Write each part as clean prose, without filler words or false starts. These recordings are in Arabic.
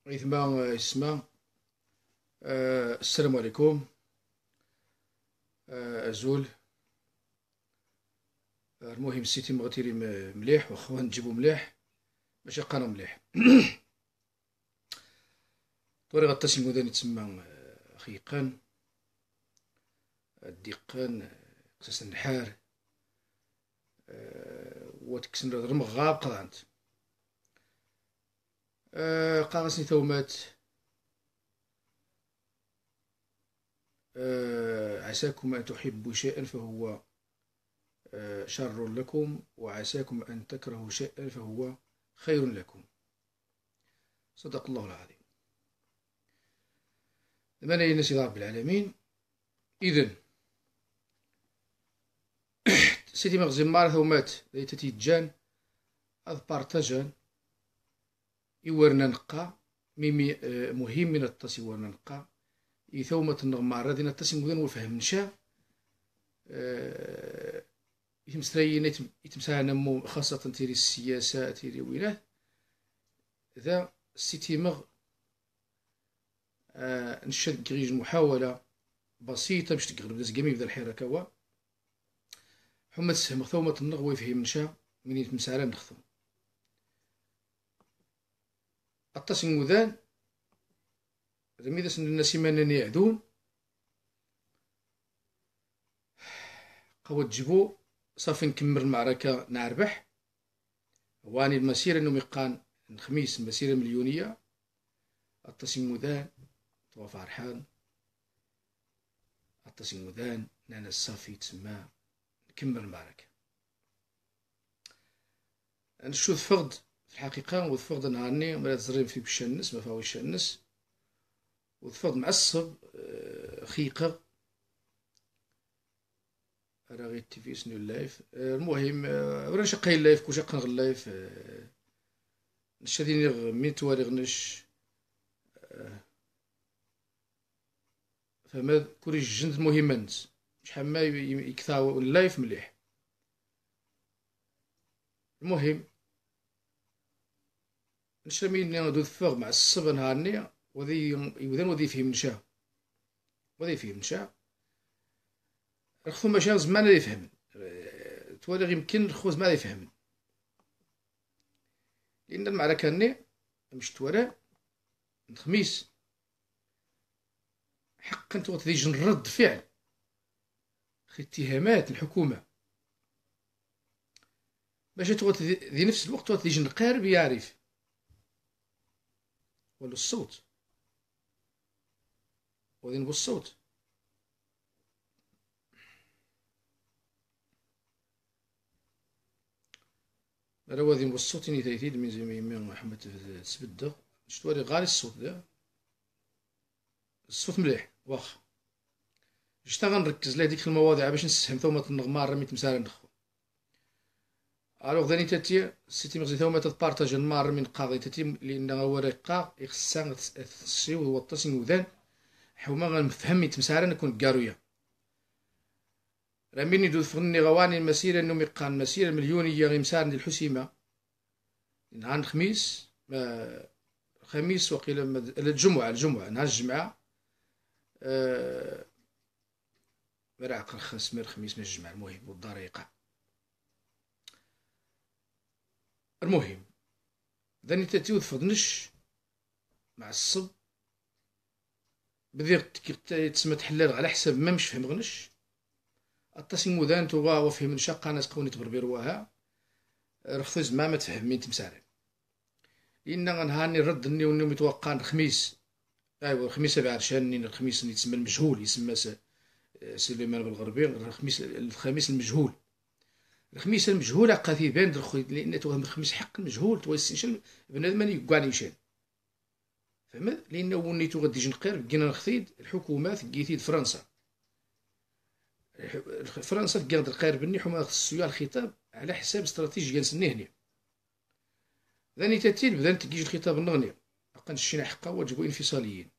إثما يسمى. السلام عليكم. أزول. المهم السيتي مغتيري مليح، واخا نجيبو مليح باش يبقانا مليح. طوري غطاسي موداني تسمى خيقان الديقان قصاص النحار وتكسن رمغ غاب قضعنت قاغسني ثومات. عساكم أن تحبوا شيئا فهو شر لكم، وعساكم أن تكرهوا شيئا فهو خير لكم. صدق الله العظيم. من الناس رب العالمين. إذن سيتي مغزي مار ثومات ذي تيجان أذ بارتاجان يورنا نقا ميمي مهم من التصي ورنا نقا يثومة النغمار هذه التصي مدن وفهم نشا يتمسرين يتمسانا خاصة تيري السياسة تيري وينات ذا سيتي مغ نشد كريج محاولة بسيطة باش تقرب داز كامي بدا الحيرة كوا حما تسهم ثومة النغ ويفهم نشا من يتمسارا نخثو التصي مذان رميدا سن الناس يمانن يعدون قوة جبو صافي نكمل المعركة نعربح. واني المسيرة انو ميقان الخميس مسيرة مليونية التصي مذان طوا فرحان التصي مذان نانا الصافي تسمى نكمل المعركة. نشوف فقد في الحقيقة وفقد نهارني مرات زرين في بشنس ما فاوي شنس وفقد معصب خيقة راه غير التيفي سنو اللايف. المهم ورا شقي اللايف كو شق نغ اللايف نشاديني مين توالي غنش فما كوري الجند مهمة شحال ما يكثاو اللايف مليح. المهم نشامين ندوذ فوق مع الصبا نهارني وذي يوذن وذي فيه منشا وذي فيه منشا رخو ماشي زمان يفهم توالي يمكن رخو زمان يفهم لأن المعركة ني مش توالي الخميس حقا توات ذي جن رد فعل خي اتهامات الحكومة باش توات ذي نفس الوقت توات ذي جن قارب يعرف ولو الصوت وذي نبو الصوت راه ذي نبو الصوت ني تايتيد من زي من محمد تسبدة شتوالي غالي الصوت دا الصوت مليح واخا شتا غنركز له ديك المواضيع باش نسهم ثومة النغمار رمي تمسار نخو الوغ ذاني تاتي سيتي مغزي ثومة تبارطاج المار من قاضي تاتي لأن ورقة يخصها تسيو هو التصين وذان حوما غنفهم يتمسار نكون كارويا راميني دو فغني غواني المسيرة انو ميقان مسيرة مليونية غيمسار ديال الحسيمة نهار الخميس خميس وقيلا الجمعة نهار الجمعة مرعق الخمس مير خميس من الجمعة المهم والدار يقع. المهم ذاني تاتي وتفضنش مع الصب بدي تسمى تحلال على حساب ما مش فهم غنش التصي مودان توغا وفهم نشاقا ناس قوني تبربيروها رخصوز ما تفهم مين تمساري لأن غنهاني رد اني وني متوقع الخميس ايوا الخميس بعرشان الخميس اللي يتسمى المجهول يسمى سليمان بالغربي الخميس المجهول الخميس المجهول عقا فيه بان لأن توهم الخميس حق المجهول تويسنشل بنادم يقعني يشان فهمت لأنه ونيتو غادي يجي نقير بقينا نخثيد الحكومات كيتيد فرنسا فرنسا تقاد القير بني حما خصو الخطاب على حساب استراتيجية نسني هنا ذاني تاتيل بدان تجيج الخطاب النغني حقا الشينا حقا وجبوا انفصاليين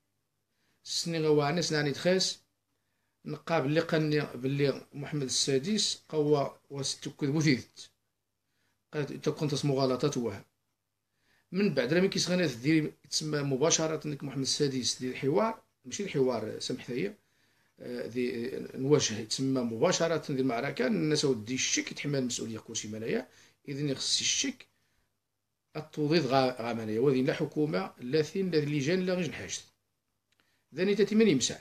سني غوا ناس نعني تخاس نقا بلي قالني بلي محمد السادس قوى وستكذب وثيثت قالت كنت مغالطات واه. من بعد راه ملي كيسغنات دير تسمى مباشره انك محمد السادس دير الحوار، ماشي الحوار سامح ليا، ذي نواجه تسمى مباشره ديال المعركه. الناس ودي الشك يتحمل المسؤوليه كلشي مانايا، اذن يخص الشك التوضيض غامنايا وهذه لا حكومه لا ثين لا لجان لا غير نحاجت ذاني تاتي من يمسع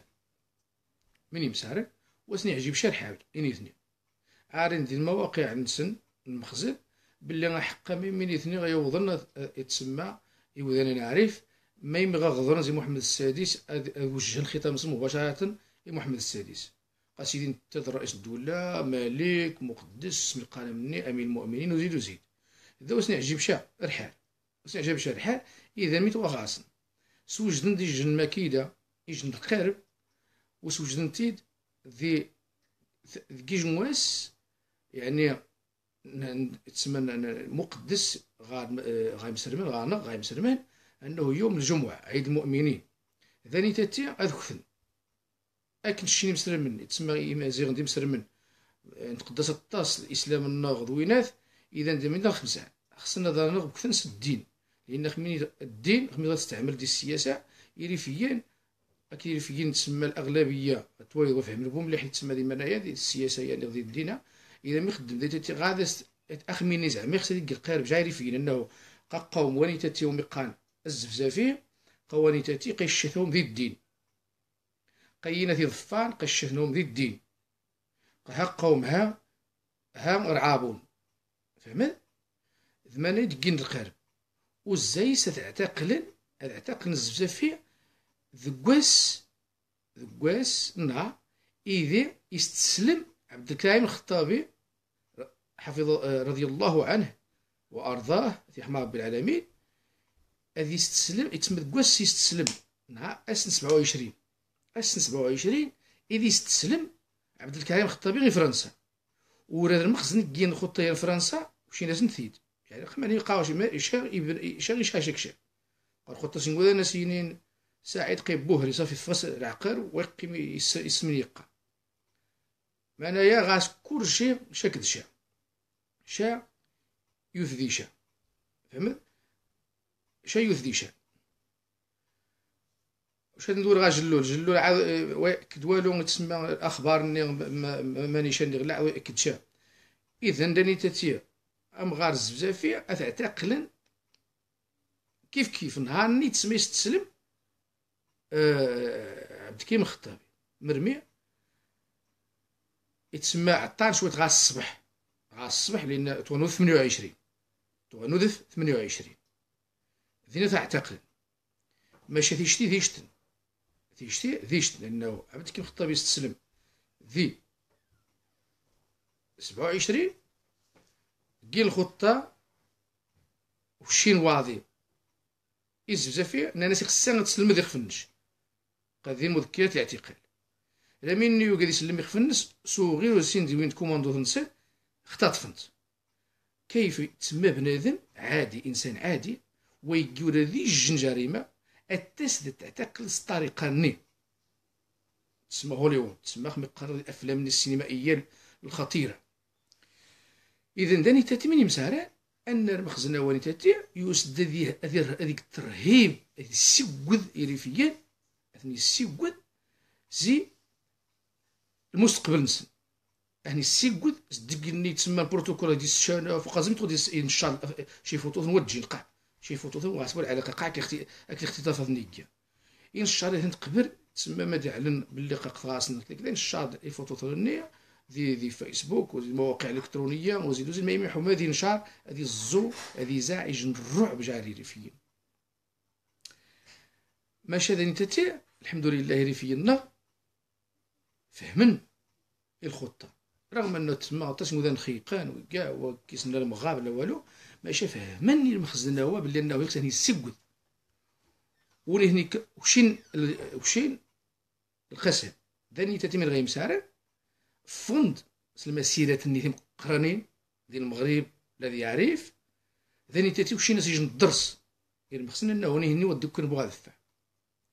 من يمسع وسني عجيب شرحال إني اثنين عارين دي المواقع نسن المخزن باللي حقا من اثنين غيوضن يتسمى يوذن نعرف ما يمغى غضرن زي محمد السادس وجه الخطاب مباشرة لمحمد السادس قاسيدين تد رئيس الدولة ملك مقدس من القانون مني أمين المؤمنين وزيد وزيد إذا وسني عجيب شا رحال وسني عجيب شا رحال إذا ميتو غاسن سوجدن دي جن مكيدة يجن القارب وسوجدن تيد ذي كيج نواس يعني تسمى مقدس غاي مسرمن غانق غاي مسرمن انه يوم الجمعه عيد المؤمنين ذاني تاتي اذكثن اكن شيني مسرمن تسمى مازيغ ندي مسرمن نتقدس الطاس الاسلام الناغض ويناث اذا ندير الخمسه خصنا نضرب كثنس الدين لان خميني الدين خميني غتستعمل دي السياسه يريفيين اكيد يريفيين تسمى الاغلبيه تويض وفهم لهم اللي حيت تسمى ديما انايا دي السياسه يعني غادي الدين اذا ما يخدم ديتي غادا اخميني زعما خصني ديك القارب جايري فين انه قوم ونيتاتي ومقان الزفزافي قوانيتاتي قيشثهم ذي الدين قينا في ظفان قشثنهم ذي الدين ها قوم ها رعابون فهمت ثمانية يدقين القارب وزاي ستعتقلن الزفزافي ذكواس نا إذا يستسلم عبد الكريم الخطابي حفظ رضي الله عنه وأرضاه في حماه رب العالمين هذا يستسلم يتم ذكواس يستسلم نهار أسن 27 إذا يستسلم عبد الكريم الخطابي غير فرنسا وراد المخزن كين خطية لفرنسا وشي ناس نثيد يعني خماني يلقاو شي شاشك قال خطة سنقول ناس ينين ساعد قيبوه صافي فاس العقار ويقيم يسمن يقا معناها غاس كلشي شاكد شا يثدي شا فهمت شا يثدي شا واش هاد ندور غا جلول عاد كدوالو تسمى الاخبار مانيش نغلع ويأكد شا اذا داني تاتي ام غار الزفزافيه اتعتقلن كيف نهار تسمى يستسلم عبد الكريم الخطابي مرمي يتسمى عطار شويه غا الصبح لان تونوذ 28 ذينا تعتقل ماشي ذيشتن لانه عبد الكريم الخطابي يستسلم ذي 27 كي الخطه وشين واضي يزفزافي ان الناس خصها تسلم ذي خفنش هذه مذكرات الاعتقال لمن يقدر يسلم يخفنس سو غير سين دي وين كوماندو تنسى اختطفنت كيف تسمى بنادم عادي انسان عادي ويجور ذي الجريمه التسد تعتقل الطريقه ني تسمى هوليوود تسمى مقرر الافلام السينمائيه الخطيره اذا داني تاتي من مسارع ان المخزن واني تاتي يوسد هذيك الترهيب السود يريفيا اثني السود زي المستقبل نسن يعني السيكود ديك تسمى البروتوكول ديال الشانه فوق لازم تقول ان شاء الله شي فوتو نوجي نقع شي فوتو غاسبوا العلاقه قاع الاختطاف النيكيا ان شاء الله تقبر تسمى ما يعلن باللي خاصنا كذا ان شاء الله الفوتو النيه دي فيسبوك والمواقع الالكترونيه وزيد ما يمحوا هذه نشار هذه الزو هذه زاعج الرعب جاري ريفيين ماشي هذا نتاتي الحمد لله ريفينا فهمن الخطه رغم انه تما تسمى خيقان وكاع وكيسنا المغاب لا والو ماشي فهمني المخزن هو بلي انه يخصني يسجد ولي هنيك وشين القسم ذاني تاتي من غير مسارع فند المسيرة النيتم قرانين ديال المغرب الذي يعرف ذاني تاتي وشي ناس يجن الدرس يعني مخصنا انه هني ودوك نبغى دفع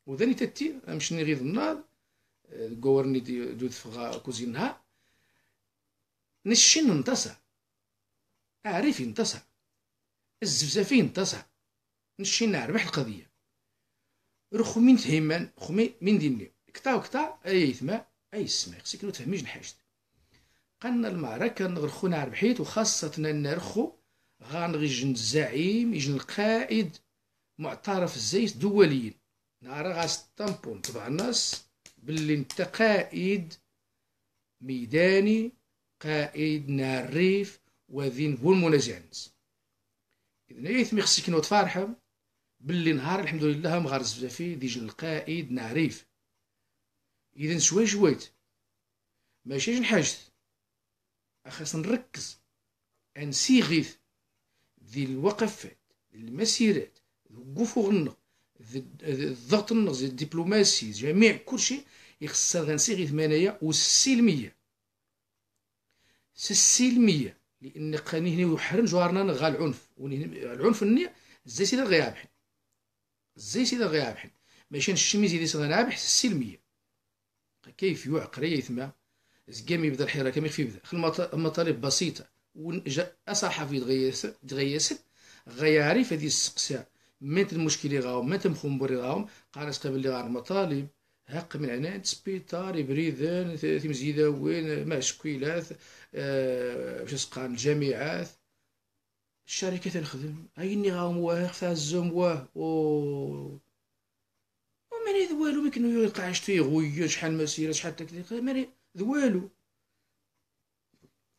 وذاني تاتي مشني غير النار قورني دود فغا كوزينها نشين انتصر، أعرف انتصر، الزفزافي انتصر، نشين نربح القضية. رخو من تهيمان خمي من ديني كتا وكتا أي ثما أي السما خصك نو تفهميش نحاجت. قالنا المعركة نغرخو نربحيت، وخاصة نرخو غنغيجن الزعيم يجن القائد معترف الزيت دوليا، نهار غاستامبون طبع الناس باللي انت قائد ميداني، قائد ناريف وذين هو المنازع الناس. إذن يثمي خصك نوض فرحة باللي نهار الحمد لله مغارز بزافي ديجن القائد نعريف. إذن شوي شويت ماشي نحاجت، خاص نركز انسيغيث ذي الوقفات المسيرات الوقوف غنغ الضغط النغز الدبلوماسي جميع كلشي يخصها غنسيغيث منايا والسلمية. السلمية لأن قاني هنا يحرم جوارنا غا العنف، العنف النية زي سيدا غيابحن، زي سيدا غيابحن ماشي الشميزي دي سيدا غنابح السلمية. كيف يعقر يثما زكام يبدا الحراك كما يخفي يبدا المطالب بسيطة أصحفي تغيست غيعرف هذه السقساء مات المشكل غاهم مات مخمبري غاهم قارس قبل لي غار مطالب هاق من عناد سبيطار بريدان تمزيداوين مشكلات باش سقان الجامعات الشركات نخدم هايني غاهم واه خفا الزوم واه وماني ذوالو ميكنو يلقى فيه غويا شحال مسيرة شحال تكليف ماني ذوالو.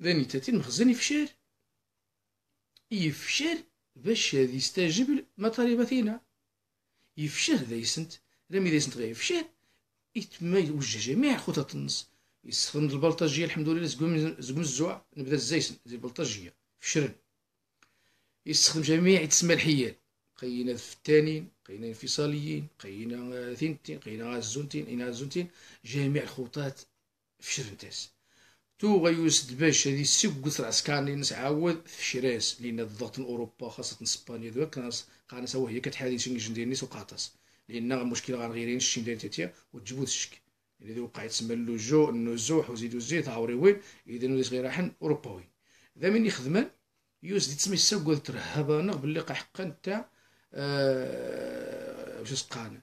ذاني تاتي المخزن يفشل باش هذا يستجيب لمطالباتنا، يفشل هذا يسنت رامي ذا يسنت غير يفشل يتما يوجه جميع خطط النص يستخدم البلطجية الحمد لله زقوم الزوع نبدا الزيسن زي البلطجية فشرن يستخدم جميع يتسمى الحيال قينا الفتانين قينا الانفصاليين قينا ثينتين قينا الزونتين قينا الزونتين جميع الخطط فشرن تاس تو غيوسد باش هادي السوق عسكري الناس عاود في شراس لان الضغط من اوروبا خاصه اسبانيا دوك قانص هو هي كتحادي شنجن ديال الناس وقاطاس لان المشكله غنغيرين الشين ديال تاتيا وتجبد الشك يعني وقع يتسمى اللجوء النزوح وزيدو الزيت عاوري وين اذا نولي غير راحن اوروباوي ذا من يخدمان يوسد تسمي السوق ترهبانه باللي قا حقا تاع واش سقانا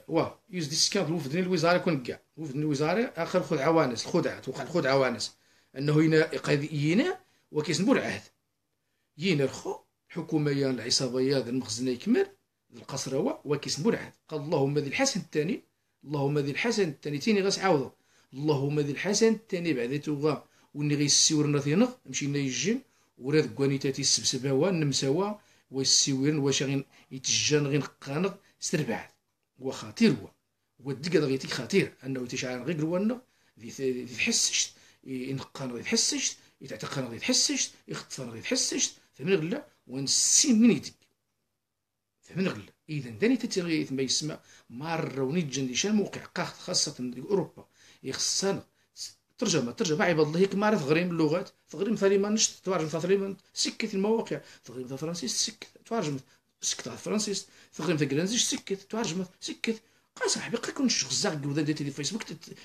واه يوز دي سكاد الوفد ديال الوزاره كون كاع الوفد الوزاره اخر خذ عوانس الخدعات وقع الخدع عوانس انه هنا قضينا وكيسنبوا العهد ينا الخو الحكومه العصابيه المخزنه يكمل القصروه وكيسنبوا العهد قال اللهم ذي الحسن الثاني اللهم ذي الحسن الثاني تيني غاسعاوضو اللهم ذي الحسن الثاني بعد توغا وني غيسيورنا ثينغ مشينا يجن وراد كوانيتاتي السبسباوا النمساوا ويسيورن واش غين يتجان غين قانق استربعت وخطير هو الدقة غيتي خطير انه تيشعر غير قروانا ذي تحسش ينقان غير تحسش يتعتقن غير تحسش يخطفن غير تحسش فمن غلا ونسين من يدك فمن غلا اذا داني تتغيث ما يسمى مره ونجن دي شان موقع قاخت خاصه اوروبا يخصنا ترجمه عباد الله كما راه تغريم اللغات تغريم ثاني نشط تترجم ثاني سكت المواقع تغريم فرنسيس سكت تترجم سكت فرنسيس تغريم تاكلانزيش سكت تترجم سكت قا صاحبي قا كنت غزاق كودا ديتي فيسبوك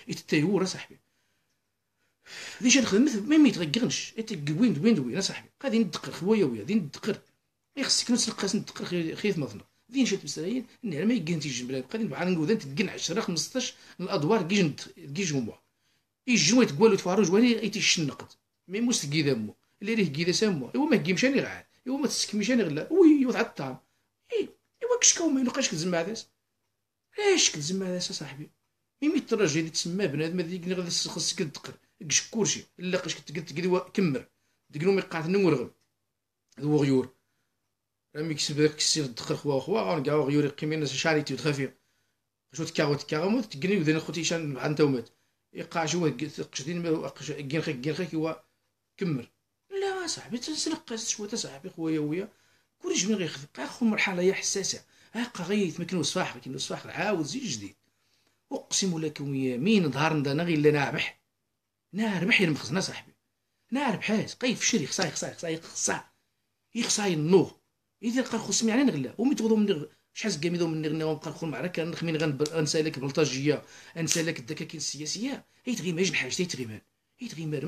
يتتايور صاحبي ديش نخدم ما يتغيرنش وين صاحبي غادي ندقر خويا ويا غادي ندقر خصك نسلقاس ندقر خيث مظنه دين شات مسرايين نهار ما يكنتي جنب غادي نبقى نقول تكن 10 15 الادوار كيج هما يجوا يتقالوا تفاروا جواني يتشنقد مي مستقي ذمو اللي راه كيدا سامو ايوا ما كيمشاني غاد ايوا ما تسكميشاني غلا وي يوضع الطعام ايوا كشكاو ما يلقاش كتزم هذاس علاش كتزم هذاس صاحبي ميمي الترجي اللي تسمى بنادم هذيك غادي خصك تدقر كش كلشي الا قاش تقدر كمر دقنو مي قاعد نورغم ذو غيور راه كيسب داك السير دقر خوا غنكا غيور يقيم شاريتي تخافي شو تكاغو تقني وذن خوتي شان مع نتومات يقع جوا قشدين ما كين خيك هو كمر لا صاحبي تنسلقاس شويه صاحبي خويا ويا كل جميع غيخف اخو مرحله هي حساسه هاقا غيث ما كنوس فاخر عاود زيد جديد اقسم لكم يمين ظهر ندنا غير لا ناربح المخزنه صاحبي ناربح حاس قيف شري خصاي يخصاي النوغ اذا قال خص يعني نغلا ومي تغدو من شحال كاميدو مني غني غنبقى ندخل معركه نخمين غنسالك بلطاجيه، انسالك الدكاكين السياسيه، هيتغي ما يجن حاجه هيتغي ما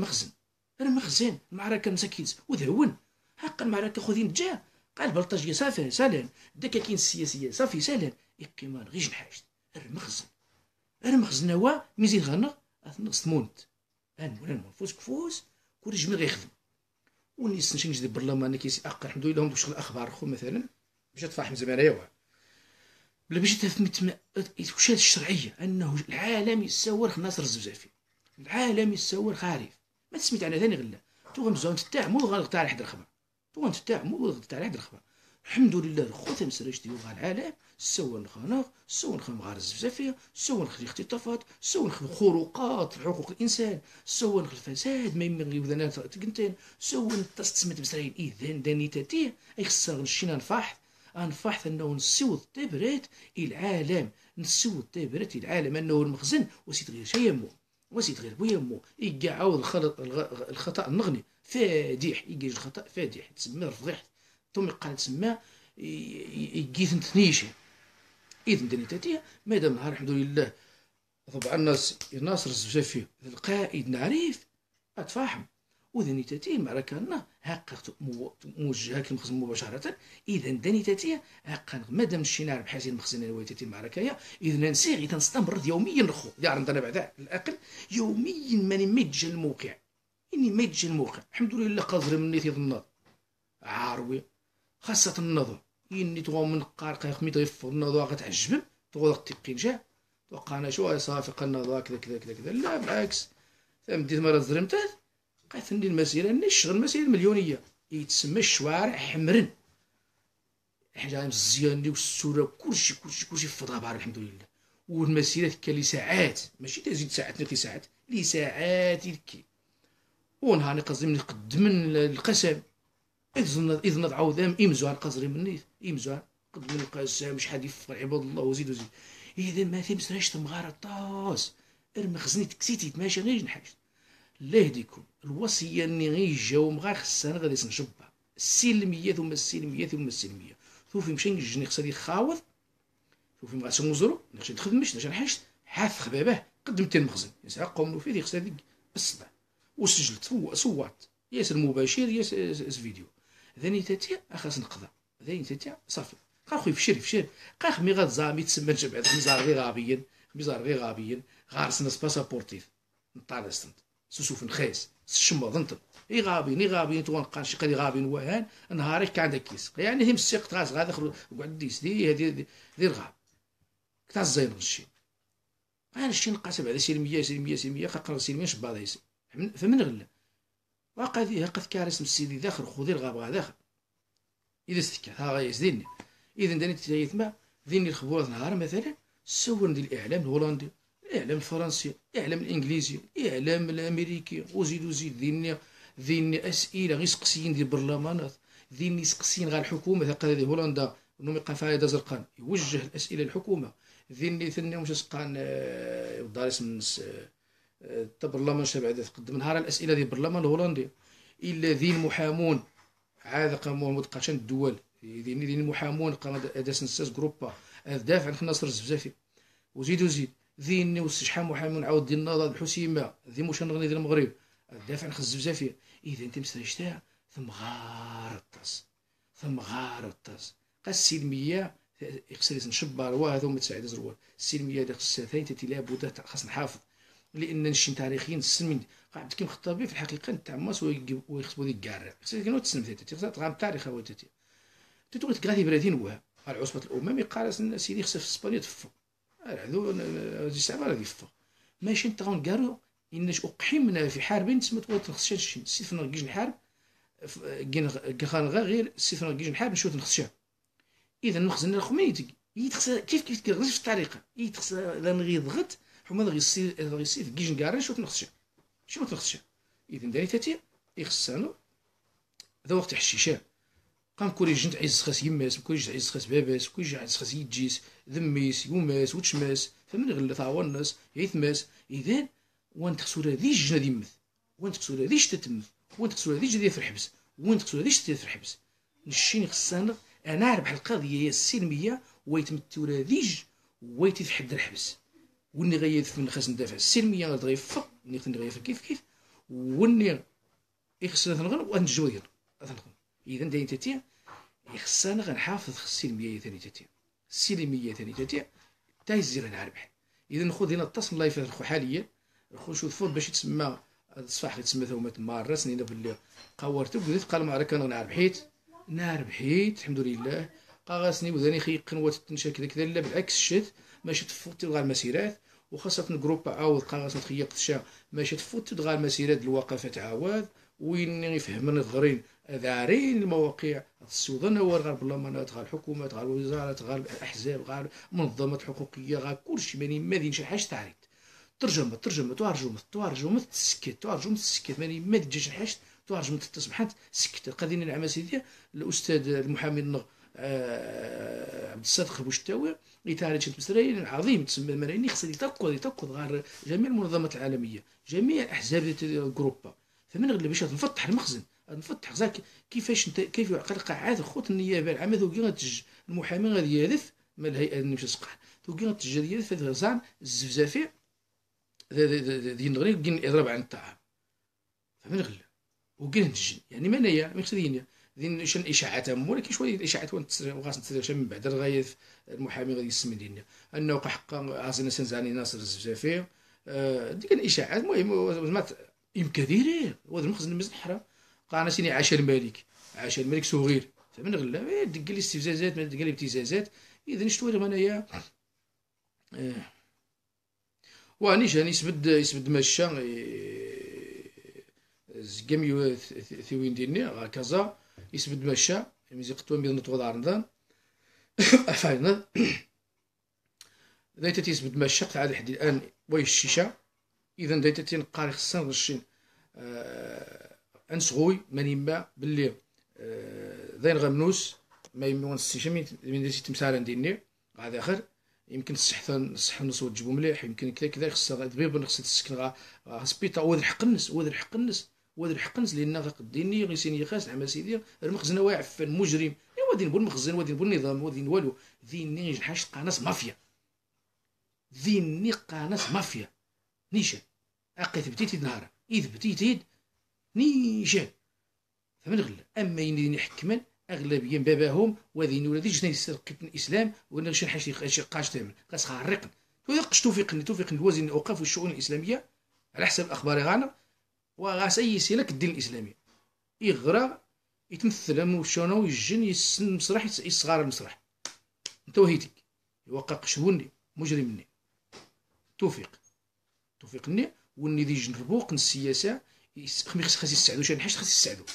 رمخزن المعركه مساكيت وذهون حق المعركه خذين جا قال بلطاجيه صافي سالان الدكاكين السياسيه صافي سالان يقيمان غير جن حاجه رمخزن هو ميزين غنغ اثنقص تمونت ولا نفوس كفوس كل جميع غيخدم ونيس نشنج دي برلمان كيسي اقا الحمد لله هم دوك الاخبار خو مثلا باش تفاحم زمان يوا بلا باش تفهم وش هاد الشرعيه انه العالم يسور ناصر الزبزافي، العالم يسور خارف ما تسميت على ثاني غلا تو غمزون تاع مو غنقطع على حد الخبر تو تاع مو غنقطع على حد الخبر الحمد لله خوت مسرج ديال العالم سوى الخناق سوى غار الزبزافيه سوى الاختطافات سوى خروقات في حقوق الانسان سوى الفساد ما يمغي وذنات تقنتين سوى تستسمت بسرين اذن دانيتاتيه اي خصنا نشينا نفحث انه نسوي الطبرات العالم نسوي الطبرات العالم انه المخزن وسيت غير شي يمو وسيت غير بويمو يقع عاود الخطا النغني فادح يجي الخطا فادح تسمى فضيحه ثم قال تسمى يجيث نتنيشي اذن دانيتاتيه مادام نهار الحمد لله طبعا الناس ناصر الزبزافي القائد نعرف اتفاهم ودانيتاتيه معركة هاكا موجهة المخزن مباشرة إذا دانيتاتيه هاكا مادام مشينا نعرف حازين المخزن نويتاتي المعركة إذا نسيغي تنستمر يوميا نخو ديال عندنا بعدا الأقل يوميا ماني ما يتجا الموقع الحمد لله قادر مني في النض عاروي خاصة النظر إني تغو من قارقة خميت يفض النظر غتعجبم تغو تقين جا توقعنا شو صافي قلنا كذا كذا كذا كذا لا بالعكس فهمتي مرة زرمتات قاتلني المسيرة نشغل المسيرة المليونية يتسمى الشوارع حمرن حاجة مزيان والسورة كلشي فضا بار الحمد لله والمسيرة كان ساعات ماشي تزيد ساعات نقي ساعات لي ساعات يبكي ونهار قصدي من قدم القسم إذ نض عوضام إمزوان قصري مني إمزوان قدم القسم شحال يفر عباد الله وزيد إذا ما تمسناش تمغار طاس المخزني تكسيتي ماشي غير نحاج الله يهديكم الوصيه اني غيجاو مغا خصنا غادي نشبها السلميه ثم ثوفي مشى نجني خصني خاوض ثوفي مغا سنوزرو نمشي نخدمش نمشي نحاش حاف خبابه قدمت المخزن يسعى قوم فيه خصها ديك الصباح وسجلت صوات ياس المباشر ياس فيديو ذاني تاتي خاص نقضى ذاني تاتي صافي خويا في شير مي غاد زامي تسمى بعد مزار غير غابيين غارس ناس باسابورتيف نطالستنت سوسوف نخيس الشمض انت غابين تو نقان شي قدي غابين وهان نهارك كان عندك كيس يعني هم السيق غاز غادا قعد ديس هذه الغاب كتا الزين غشي انا شي نقاسب على سلميه قرر سلميه شباض يس فمن غلا واقع ذي قد كارس مسيدي داخل خذي الغاب داخل اذا استكا ها غايس ديني اذا داني تيثما ذيني الخبور نهار مثلا سون ديال الاعلام الهولندي الاعلام الفرنسي الاعلام الانجليزي الاعلام الامريكي وزيد ذيني اسئله غير سقسيين ديال البرلمانات ذيني سقسيين غير الحكومه ثقه هذه هولندا انهم يبقى فايده زرقان يوجه الاسئله للحكومه ذيني ثاني واش سقان دار اسم البرلمان بعد تقدم نهار الاسئله ديال البرلمان الهولندي الا ذين محامون عاد قاموا مدقشان الدول ذين محامون قام داس نساس جروبا دافع عن ناصر الزبزافي وزيد ذيني وشحال محامون عاود ديال النهضه الحسيمه ذي مش نغني ديال المغرب دافع عن الزبزافيه اذا انت مستشتا ثم غار الطاس السلميه خصني نشبر وهذا هما تساعد زروال السلميه اللي خصها ثاني لابد خاص نحافظ لان نشين تاريخيين السلمين قاعد كيما خطابي في الحقيقه نتعمس ويخصبوا ديك كاع خصك كنو تسلم ثلاثه خصها تغام التاريخ هو تاتي تقول تغادي بلادين وها العصبه الامم قال سيدي خصها في اسبانيا تفو هذو زي ساعه غادي يفو ماشي نتغون كارو انش اقحمنا في حرب تسمى تقول تخصش سيفنا كيج نحارب كان غير سيفنا كيج نحارب نشوف نخصها اذا نخزن الخمينيتي كيف كيغزي في الطريقه يتخص لا نغيض غد حما غيصيف كيج نكاري نشوف نخصها شنو تخصها اذا دايتاتي يخصانو ذا وقت حشيشه قام كوري جنت عز خاص يماس كوري جنت عز خاص باباس كوري جنت عز خاص يجيس ذميس يوماس وتشماس فمن غلا تعاون الناس يثماس اذا وانت خسوره ذي الجنه ديمث وانت خسوره ذي تتمث وانت خسوره ذي جدي في الحبس وانت خسوره ذي في الحبس نشيني خصنا انا نعرف القضيه هي السلميه ويتمتورا ديج ويتفحد الحبس وني غيدفن خاص ندافع السلميه غيفق ني غيفق كيف وني يخصنا تنغن ونجوير تنغن اذا داين تاتي يخصنا غنحافظ السلميه ثاني تاتي السلميه ثاني تاتي تا يزير نربح اذا نخذ هنا التصل الله يفرخ حاليا نخو شوف فوت باش يتسمى الصفاح يتسمى ثومه مارة سنين باللي قورت بديت قال معركه نربحيت الحمد لله قاغاسني وذاني خيق قنوات التنشا كذا كذا لا بالعكس الشت ماشي تفوت غير المسيرات وخاصة الجروب عاود قاغاس تخيق تشا ماشي تفوت غير المسيرات الوقفات عاود وين يفهمن الضرين دارين المواقع السودان ور غير البرلمانات غير الحكومات غير الوزارات غير الاحزاب غير منظمات حقوقيه غير كلشي ما دين شي حاجه تعريض ترجمه ترجمه تسكت ماني ما تجيش حاجه ترجمه تصبحات سكت قادين العام سيدي الاستاذ المحامي عبد الصادق بوشتاوي يتعالج المسرين عظيم تسمى الملايين خصها يتقود غير جميع المنظمات العالميه جميع الاحزاب الجروبا فمن غير باش نفتح المخزن نفتح زاك كيفاش انت كيف يعقل قاعات خوت النيابه العامه ذوكي غتج المحامي غادي يهدف من الهيئه نمشي سقح ذوكي غتج يهدف هذا زعم الزفزافي ديال نغري كاين الاضراب عن الطعام فمن غير وكاين الجن يعني ما انايا ما خصني دين شن اشاعات ولكن شويه الاشاعات وغاس نتسرى من بعد الغايه المحامي غادي يسمي ديالنا انه وقع حقا عاصنا سنزاني ناصر الزفزافي ديك الاشاعات المهم يمكن ديريه وهذا المخزن المزحره قانا سيني عاش الملك صغير فمن غلا دق لي استفزازات ما دق لي ابتزازات اذا شتو انايا واني جاني يسبد ماشا زكاميو ثوين ديني غا كازا يسبد ماشا ميزي قطوه ميزن طوال رمضان فاينا دايتا تيسبد ماشا عاد حدي الان وي الشيشه اذا دايتا تنقاري خصنا غشين انسغوي ماني ما باللي داين غمنوس ما يمون السيشمي من ديتي تمسارن ديني غادي اخر يمكن الصح النص وتجيبو مليح يمكن كذا خصها دبيب خصها تسكن سبيطا وذر حق النس لان غاديني غيسيني خاص عما سيدي المخزن واعر عفان مجرم ايوا دين بو المخزن ودين بو النظام ودين والو ذيني حاجه قناص مافيا ذيني قناص مافيا نيشان اقيت بديتي نهار اذ بديتي نيشان فمن غلا اما يني حكمان اغلبيه باباهم وذين ولادي جني سرقه الاسلام وانا شي حاجه شي قاش تامن قاس خارقن توقش توفيق الوزن الاوقاف والشؤون الاسلاميه على حسب الاخبار غانا وغاس اي سلك الدين الاسلامي يغرى يتمثل موشونو يجن يسن مسرح يصغار المسرح انت وهيتك يوقع قشوني مجرمني توفيقني وني دي جنربوق السياسه خاص يساعدوا شي حاجه خاص يساعدوا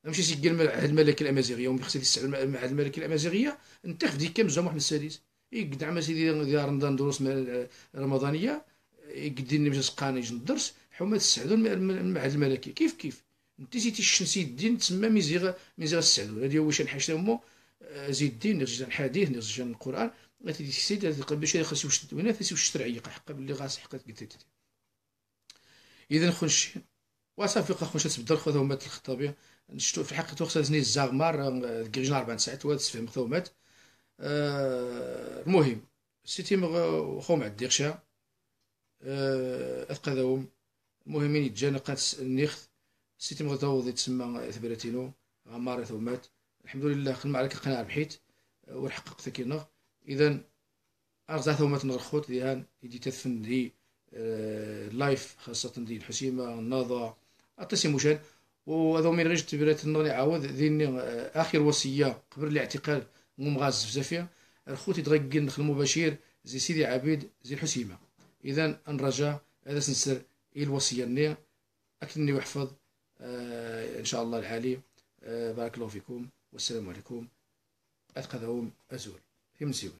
ماشي سيكل مع الملكه الامازيغيه ومن خصها يساعدوا مع الملكه الامازيغيه انت في ديك كام محمد السادس يقدع ما سيدي ديال رمضان دروس رمضانيه يقدني باش سقاني الدرس حما تساعدوا مع الملكه كيف انت زيتي الشمسي الدين تسمى ميزيغ السعدو هذه هو شان حاجه مو زيد الدين نرجع الحديث نرجع القران غادي السيد باش خاص يوجد وين خاص يوجد الشرعيه حقا باللي غاس حقا قلت اذا خنش وصافي خنش تبدل خذ هما الخطابيه نشتو في الحقيقه خصني الزغمار كيجينا 4 ساعات وتفهم ثومات المهم سيتي خو مع الديرشا اثقذهم المهمين يتجانا قات النيخ سيتي مغتوض يتسمى ثبراتينو غمار ثومات الحمد لله خدم معركه قناع ربحيت ونحقق ثكينا اذا ارزع ثومات نرخوت ديال يدي تثفن دي لايف خاصه ديال الحسيمه الناظر اعطيسي مشان وهذا من غير تبرات النوني عاود ذين اخر وصيه قبل الاعتقال مغاز بزافيه الخوتي تغقل نخل مباشر زي سيدي عبيد زي الحسيمه اذا الرجاء هذا سنسر الوصيه ني اكلني واحفظ ان شاء الله العالي بارك الله فيكم والسلام عليكم اثقذهم ازول في مسيون